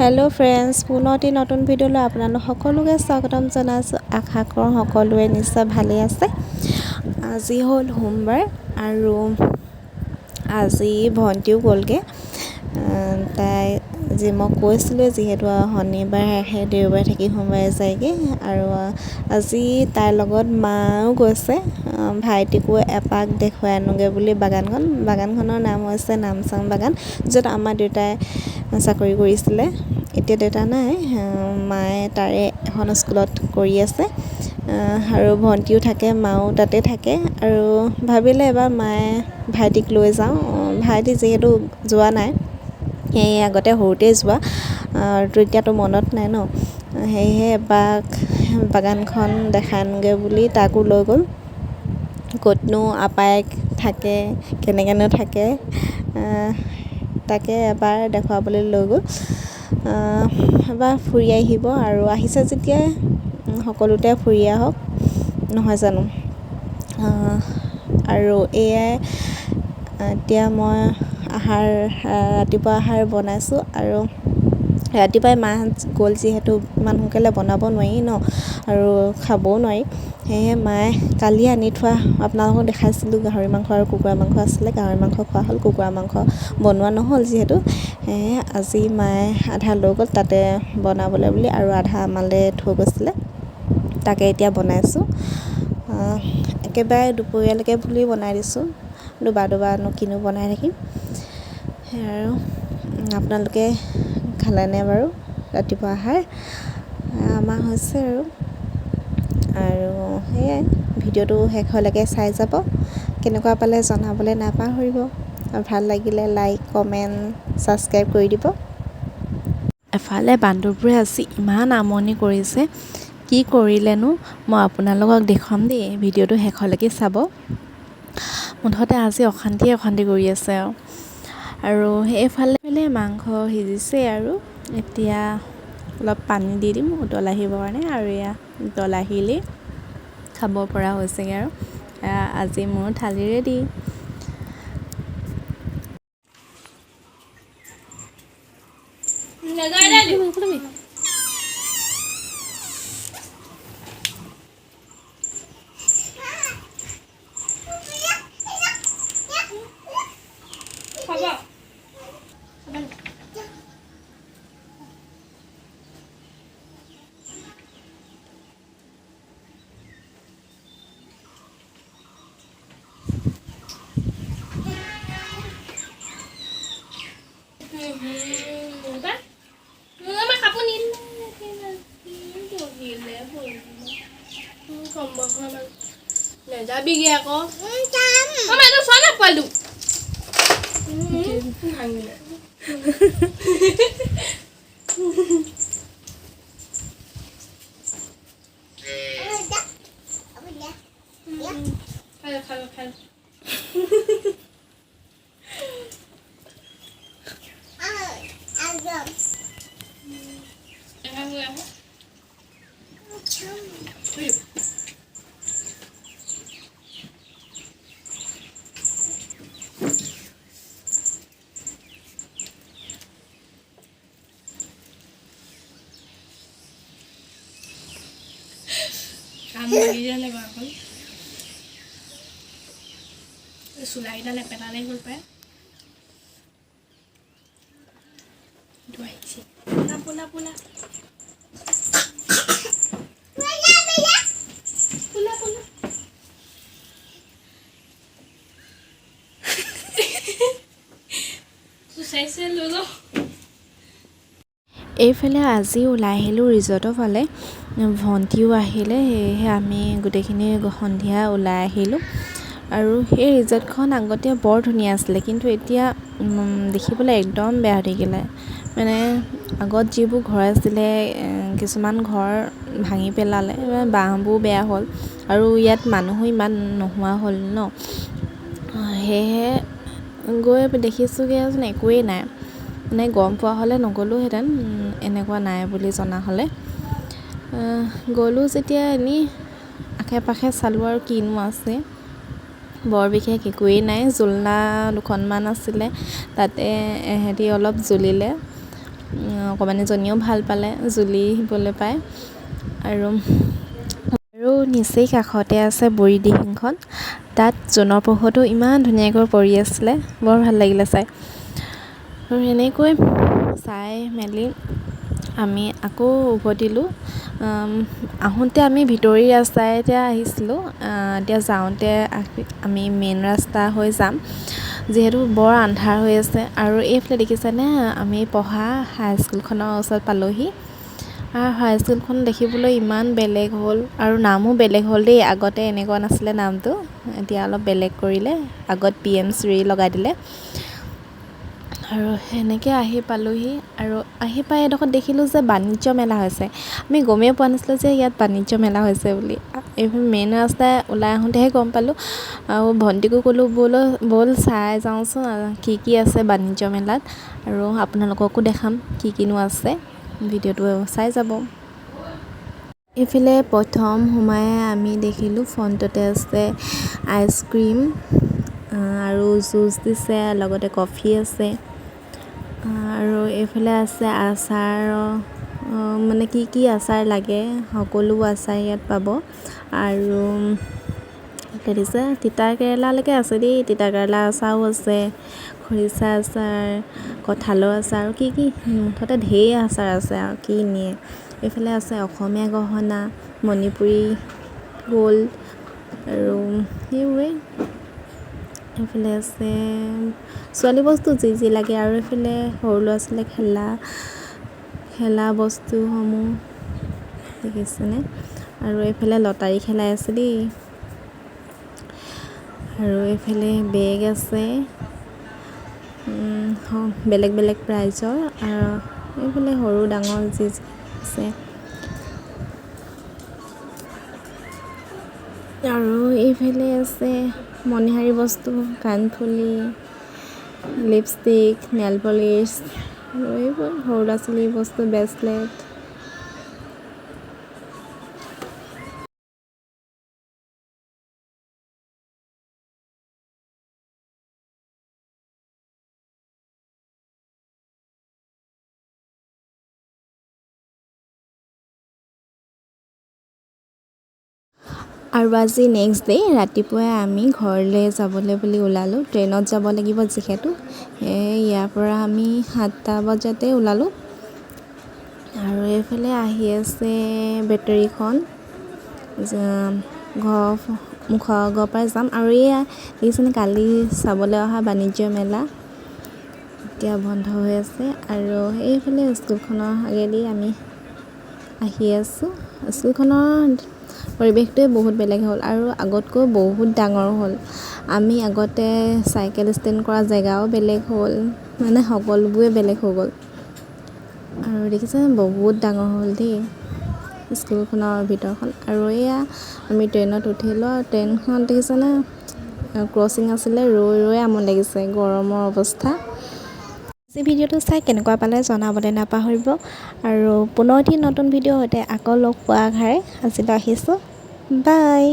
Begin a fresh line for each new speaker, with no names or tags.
Hello' friends, পুনৰ এটি নতুন ভিডিঅ'লৈ আপোনালোক সকলোকে স্বাগতম জনাইছোঁ। আশা কৰোঁ সকলোৱে নিশ্চয় ভালেই আছে। আজি হ'ল সোমবাৰ আৰু আজি ভণ্টিও গ'লগৈ। তাই যি মই কৈছিলোঁ, যিহেতু শনিবাৰ আহে, দেওবাৰে থাকি সোমবাৰে যায়গৈ। আৰু আজি তাইৰ লগত মাও গৈছে। ভাইটিকো এপাক দেখুৱাই আনোগৈ বুলি বাগানখনৰ নাম হৈছে নামচাং বাগান, য'ত আমাৰ দেউতাই চাকৰি কৰিছিলে। এতিয়া দেউতা নাই, মায়ে তাৰে এখন স্কুলত কৰি আছে আৰু ভণ্টিও থাকে, মাও তাতে থাকে। আৰু ভাবিলে এবাৰ মায়ে ভাইটিক লৈ যাওঁ। ভাইটি যিহেতু যোৱা নাই, সেই আগতে সৰুতে যোৱা, তো এতিয়াতো মনত নাই ন, সেয়েহে এপাক বাগানখন দেখাই আনোগৈ বুলি তাকো লৈ গ'ল। ক'তনো আপায়েক থাকে, কেনেকৈনো থাকে, তাকে এবাৰ দেখুৱাবলৈ লৈ গ'ল। এবাৰ ফুৰি আহিব, আৰু আহিছে যেতিয়া সকলোতে ফুৰি আহক, নহয় জানো। আৰু এয়াই এতিয়া মই ৰাতিপুৱা আহাৰ বনাইছোঁ। আৰু ৰাতিপুৱাই মাহঁত গ'ল যিহেতু ইমান সোনকালে বনাব নোৱাৰি ন, আৰু খাবও নোৱাৰি। সেয়েহে মায়ে কালি আনি থোৱা, আপোনালোকক দেখাইছিলোঁ, গাহৰি মাংস আৰু কুকুৰা মাংস আছিলে। গাহৰি মাংস খোৱা হ'ল, কুকুৰা মাংস বনোৱা নহ'ল যিহেতু, সেয়েহে আজি মায়ে আধা লৈ গ'ল তাতে বনাবলৈ বুলি, আৰু আধা আমালৈ থৈ গৈছিলে, তাকে এতিয়া বনাইছোঁ। একেবাৰে দুপৰীয়ালৈকে বুলি বনাই দিছোঁ, দুবাৰনো কিনো বনাই থাকিম। আৰু আপোনালোকে খালেনে বাৰু ৰাতিপুৱা আহাৰ? আমাৰ হৈছে আৰু সেয়াই, ভিডিঅ'টো শেষলৈকে চাই যাব। কেনেকুৱা পালে জনাবলৈ নাপাহৰিব, আৰু ভাল লাগিলে লাইক, কমেণ্ট, ছাবস্ক্ৰাইব কৰি দিব। এফালে বান্দৰবোৰে আজি ইমান আমনি কৰিছে, কি কৰিলেনো মই আপোনালোকক দেখুৱাম দেই, ভিডিঅ'টো শেষলৈকে চাব। মুঠতে আজি অশান্তি কৰি আছে। আৰু সেইফালে মাংস সিজিছে, আৰু এতিয়া অলপ পানী দি দিম উতল আহিবৰ কাৰণে, আৰু এয়া উতল আহিলেই খাব পৰা হৈছেগৈ। আৰু আজি মোৰ থালি ৰেডি।
যাবিগে আকৌ এইটো চোৱা না পোৱালিটো খাল কাম লাগি যালে বাৰু চুলাইডালে পেলালে গ'ল পায় পোলা পোলা চাইছে লৈ
এইফালে আজি ওলাই আহিলোঁ ৰিজৰ্টৰ ফালে, ভণ্টিও আহিলে, সেয়েহে আমি গোটেইখিনি সন্ধিয়া ওলাই আহিলোঁ। আৰু সেই ৰিজৰ্টখন আগতে বৰ ধুনীয়া আছিলে, কিন্তু এতিয়া দেখিবলৈ একদম বেয়া হৈ থাকিলে। মানে আগত যিবোৰ ঘৰ আছিলে, কিছুমান ঘৰ ভাঙি পেলালে, বাঁহবোৰ বেয়া হ'ল, আৰু ইয়াত মানুহো ইমান নোহোৱা হ'ল ন, সেয়েহে গৈ দেখিছোঁগৈ যেন একোৱেই নাই। মানে গম পোৱা হ'লে নগ'লোহেঁতেন, এনেকুৱা নাই বুলি জনা হ'লে। গ'লোঁ যেতিয়া এনেই আশে পাশে চালোঁ, আৰু কিনো আছে, বৰ বিশেষ একোৱেই নাই। জোলনা দুখনমান আছিলে, তাতে এহেঁতি অলপ জুলিলে, অকণমানিজনীয়েও ভাল পালে জুলিবলৈ পায়। আৰু নিচেই কাষতে আছে বুঢ়ী দিহিংখন। তাত জোনৰ পোহৰটো ইমান ধুনীয়াকৈ পৰি আছিলে, বৰ ভাল লাগিলে চাই। আৰু এনেকৈ চাই মেলি আমি আকৌ উভতিলোঁ। আহোঁতে আমি ভিতৰি ৰাস্তাইতে আহিছিলোঁ। এতিয়া যাওঁতে আমি মেইন ৰাস্তা হৈ যাম, যিহেতু বৰ আন্ধাৰ হৈ আছে। আৰু এইফালে দেখিছেনে, আমি পঢ়া হাইস্কুলখনৰ ওচৰত পালোহি। হাইস্কুলখন দেখিবলৈ ইমান বেলেগ হ'ল, আৰু নামো বেলেগ হ'ল দেই। আগতে এনেকুৱা নাছিলে নামটো, এতিয়া অলপ বেলেগ কৰিলে। আগত PM শ্ৰী লগাই দিলে। আৰু সেনেকৈ আহি পালোহি। আৰু আহি পাই এডোখৰত দেখিলোঁ যে বাণিজ্য মেলা হৈছে। আমি গমেই পোৱা নাছিলোঁ যে ইয়াত বাণিজ্য মেলা হৈছে বুলি। এইফালে মেইন ৰাস্তাই ওলাই আহোঁতেহে গম পালোঁ। আৰু ভণ্টিকো ক'লোঁ ব'ল চাই যাওঁচোন কি কি আছে বাণিজ্য মেলাত, আৰু আপোনালোককো দেখাম কি কিনো আছে। ভিডিঅ'টো চাই যাব। এইফালে প্ৰথম সোমাই আমি দেখিলোঁ ফ্ৰণ্টতে আছে আইচক্ৰীম আৰু জুচ দিছে, লগতে কফি আছে। আৰু এইফালে আছে আচাৰৰ, মানে কি কি আচাৰ লাগে সকলো আচাৰ ইয়াত পাব। আৰু দিছে তিতা কেৰেলালৈকে আছে দেই। তিতা কেৰেলা আচাৰো আছে, খৰিচা আচাৰ, কঁঠালৰ আচাৰ, আৰু কি কি মুঠতে ঢেৰ আচাৰ আছে আৰু কি নিয়ে। এইফালে আছে অসমীয়া গহনা, মণিপুৰী গ'ল্ড, আৰু সেইবোৰেই। এইফালে আছে ছোৱালী বস্তু যি যি লাগে। আৰু এইফালে সৰু ল'ৰা ছোৱালীয়ে খেলা বস্তুসমূহ দেখিছেনে। আৰু এইফালে লটাৰী খেলাই আছে দেই। আৰু এইফালে বেগ আছে বেলেগ বেলেগ প্ৰাইজৰ। আৰু এইফালে সৰু ডাঙৰ যি যি আছে। আৰু এইফালে আছে মণিহাৰী বস্তু, কাণফুলি, লিপষ্টিক, নেল পলিচ, আৰু এইবোৰ সৰু ল'ৰা ছোৱালীৰ বস্তু, ব্ৰেচলেট। আৰু আজি নেক্সট ডে' ৰাতিপুৱাই আমি ঘৰলৈ যাবলৈ বুলি ওলালোঁ। ট্ৰেইনত যাব লাগিব যিহেতু, ইয়াৰ পৰা আমি 7টা বজাতে ওলালোঁ। আৰু এইফালে আহি আছে বেটেৰীখন, মুখৰ আগৰ পৰাই যাম। আৰু এয়া দেখিছেনে, কালি চাবলৈ অহা বাণিজ্য মেলা এতিয়া বন্ধ হৈ আছে। আৰু এইফালে স্কুলখনৰ আগেদি আমি আহি আছোঁ। স্কুলখনৰ পৰিৱেশটোৱে বহুত বেলেগ হ'ল, আৰু আগতকৈ বহুত ডাঙৰ হ'ল। আমি আগতে চাইকেল ষ্টেণ্ড কৰা জেগাও বেলেগ হ'ল, মানে সকলোবোৰে বেলেগ হৈ গ'ল। আৰু দেখিছেনে, বহুত ডাঙৰ হ'ল দেই স্কুলখনৰ ভিতৰখন। আৰু এয়া আমি ট্ৰেইনত উঠিলোঁ। আৰু ট্ৰেইনখন দেখিছেনে, ক্ৰচিং আছিলে, ৰৈ ৰৈ আমনি লাগিছে, গৰমৰ অৱস্থা। আজি ভিডিঅ'টো চাই কেনেকুৱা পালে জনাবলৈ নাপাহৰিব। আৰু পুনৰ এটি নতুন ভিডিঅ'ৰ সৈতে আকৌ লগ পোৱাৰ আশাৰে আজিলৈ আহিছোঁ। বাই।